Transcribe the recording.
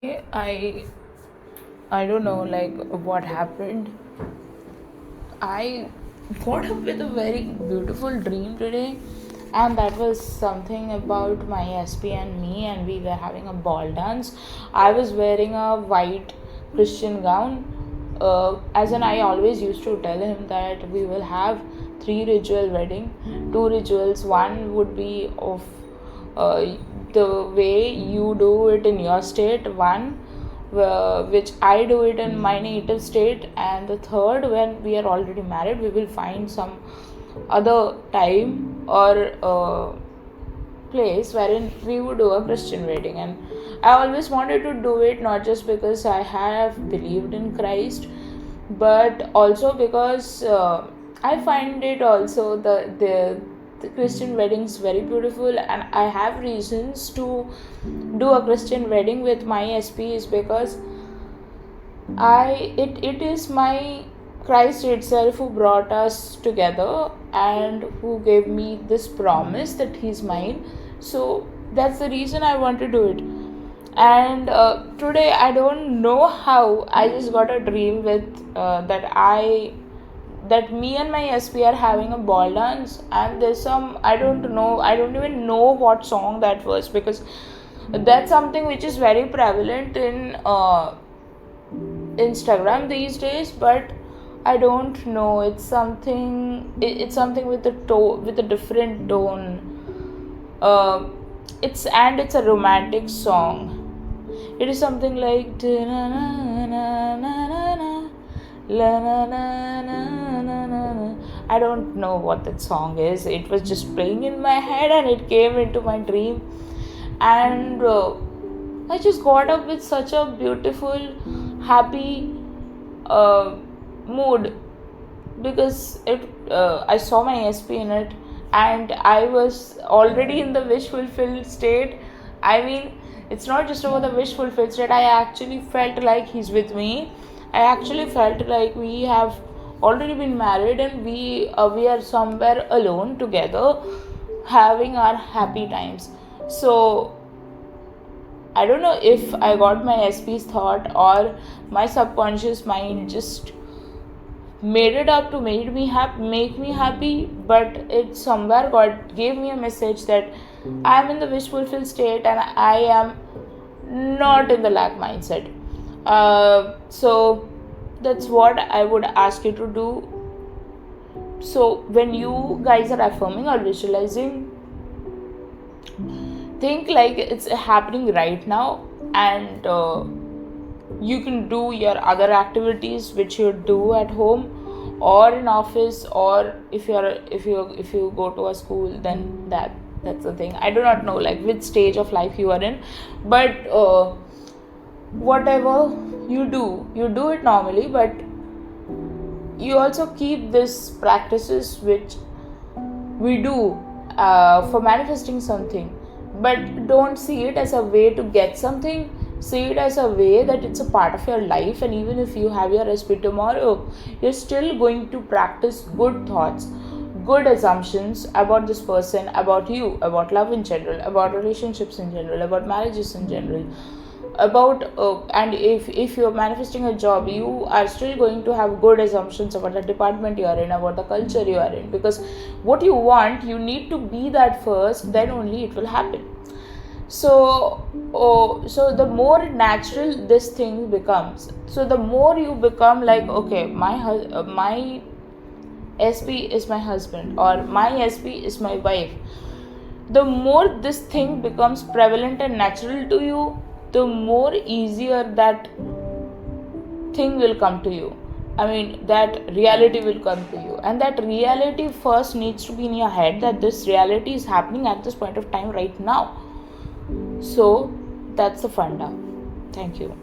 I I don't know like what happened. I got up with a very beautiful dream today, and that was something about my SP and me, and we were having a ball dance. I was wearing a white Christian gown. As an I always used to tell him that we will have three ritual wedding, two rituals. One would be of uh, the way you do it in your state, one which I do it in my native state, and the third, when we are already married, we will find some other time or place wherein we would do a Christian wedding. And I always wanted to do it, not just because I have believed in Christ, but also because I find it also the Christian weddings very beautiful, and I have reasons to do a Christian wedding with my SP is because it is my Christ itself who brought us together and who gave me this promise that he's mine. So that's the reason I want to do it. And today I don't know how I just got a dream with that me and my SP are having a ball dance, and there's some I don't even know what song that was, because that's something which is very prevalent in Instagram these days, but I don't know. It's something with a different tone. It's a romantic song. It is something like I don't know what that song is. It was just playing in my head and it came into my dream, and I just got up with such a beautiful, happy mood, because I saw my SP in it, and I was already in the wish fulfilled state. I mean, it's not just about the wish fulfilled state. I actually felt like he's with me. I actually felt like we have already been married, and we are somewhere alone together, having our happy times. So I don't know if I got my SP's thought or my subconscious mind just made it up to make me happy, but it somewhere God gave me a message that I am in the wish fulfilled state and I am not in the lack mindset. So that's what I would ask you to do. So when you guys are affirming or visualizing, think like it's happening right now, and you can do your other activities which you do at home or in office, or if you go to a school, then that's the thing. I do not know like which stage of life you are in, but whatever you do it normally, but you also keep these practices which we do for manifesting something, but don't see it as a way to get something. See it as a way that it's a part of your life, and even if you have your SP tomorrow, you're still going to practice good thoughts, good assumptions about this person, about you, about love in general, about relationships in general, about marriages in general, about and if you're manifesting a job, you are still going to have good assumptions about the department you are in, about the culture you are in, because what you want, you need to be that first, then only it will happen. So the more natural this thing becomes, so the more you become like, okay, my SP is my husband, or my SP is my wife. The more this thing becomes prevalent and natural to you, the more easier that thing will come to you. I mean, that reality will come to you, and that reality first needs to be in your head, that this reality is happening at this point of time right now. So that's the funda. Thank you.